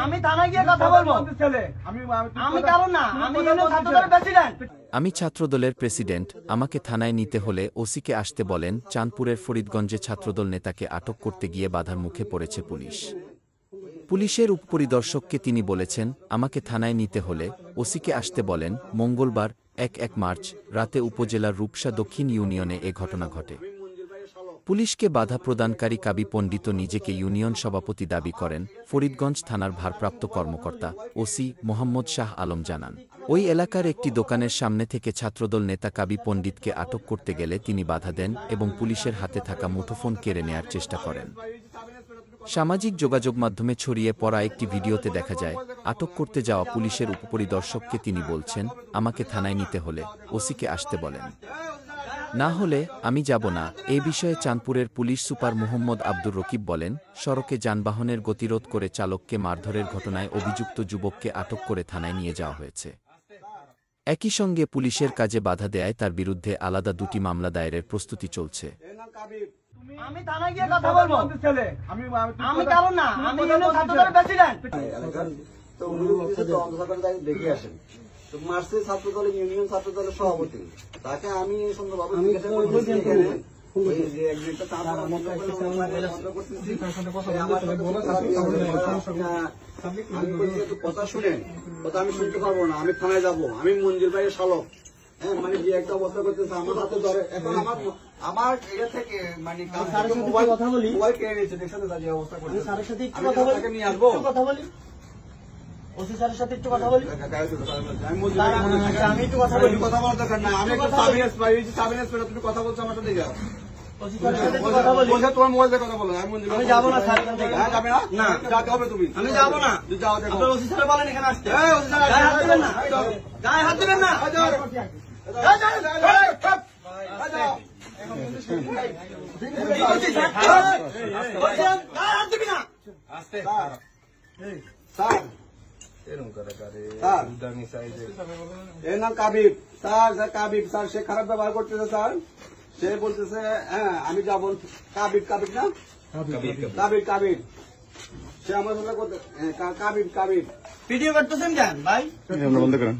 আমি থানায় গিয়ে কথা বলবো। আমি কারণ না, আমি ছাত্রদলের প্রেসিডেন্ট। আমি ছাত্রদলের প্রেসিডেন্ট। আমাকে থানায় নিতে হলে ওসিকে আসতে বলেন। চাঁদপুরের ফরিদগঞ্জে ছাত্রদল নেতাকে আটক করতে গিয়ে বাধার মুখে পড়েছে পুলিশ। পুলিশের উপপরিদর্শককে তিনি বলেছেন, আমাকে থানায় নিতে হলে ওসিকে আসতে বলেন। মঙ্গলবার ১ মার্চ রাতে উপজেলার রূপসা দক্ষিণ ইউনিয়নে এ ঘটনা ঘটে। পুলিশকে বাধা প্রদানকারী কাবি পণ্ডিত নিজেকে ইউনিয়ন সভাপতি দাবি করেন। ফরিদগঞ্জ থানার ভারপ্রাপ্ত কর্মকর্তা ওসি মোহাম্মদ শাহ আলম জানান, ওই এলাকার একটি দোকানের সামনে থেকে ছাত্রদল নেতা কাবি পণ্ডিতকে আটক করতে গেলে তিনি বাধা দেন এবং পুলিশের হাতে থাকা মুঠোফোন কেড়ে নেয়ার চেষ্টা করেন। সামাজিক যোগাযোগ মাধ্যমে ছড়িয়ে পড়া একটি ভিডিওতে দেখা যায়, আটক করতে যাওয়া পুলিশের উপপরিদর্শককে তিনি বলছেন, আমাকে থানায় নিতে হলে ওসিকে আসতে বলেন, না হলে আমি যাব না। এ বিষয়ে চাঁদপুরের পুলিশ সুপার মোহাম্মদ আব্দুর রকিব বলেন, সড়কে যানবাহনের গতিরোধ করে চালককে মারধরের ঘটনায় অভিযুক্ত যুবককে আটক করে থানায় নিয়ে যাওয়া হয়েছে। একই সঙ্গে পুলিশের কাজে বাধা দেয়ায় তার বিরুদ্ধে আলাদা দুটি মামলা দায়েরের প্রস্তুতি চলছে। আমি থানায় গিয়ে কথা বলবো। আমি কারণ না, আমি ছাত্রদলের প্রেসিডেন্ট। তো উনি দেখে আসেন। তো মার্চে ছাত্রদলের ইউনিয়ন ছাত্রদলের সভাপতি, তাকে আমি সুন্দরভাবে কথা শুনেন, কথা আমি শুনতে পারবো না, আমি থানায় যাবো, আমি মঞ্জুর ভাইয়ের শালক। হ্যাঁ, মানে যে একটা অবস্থা করতেছে আমার হাতে ধরে, এখন আমার এটা থেকে মানে মোবাইল কেড়ে নিয়েছে, দেখছেন যে অবস্থা করছে। স্যারের সাথে একটু কথা বলি, নিয়ে আসবো, কথা বলি ওসি স্যারের সাথে একটু কথা বলি। আমি একটু কথা বলি, কথা বলার দরকার না, আমি একটু সাবিনেস তুমি কথা বলছো আমার সাথে, যাও তোমার মোবাইল দিয়ে কথা বলো। আমি যাবো না স্যার, যাবে না, না যাতে হবে তুমি, আমি যাবো না, যাও ওসি স্যার বলেন এখানে আসতে, গায়ে হাত দিবেন না, গায়ে হাত দিবেন না, এর নাম কাবিব স্যার। কাবিব স্যার, সে খারাপ ব্যবহার করতেছে স্যার, সে বলতেছে হ্যাঁ আমি যাবো। কাবিব না, কাবিব সে আমার সাথে কাবিব ভিডিও করতেছেন কেন ভাই? বন্ধ করেন।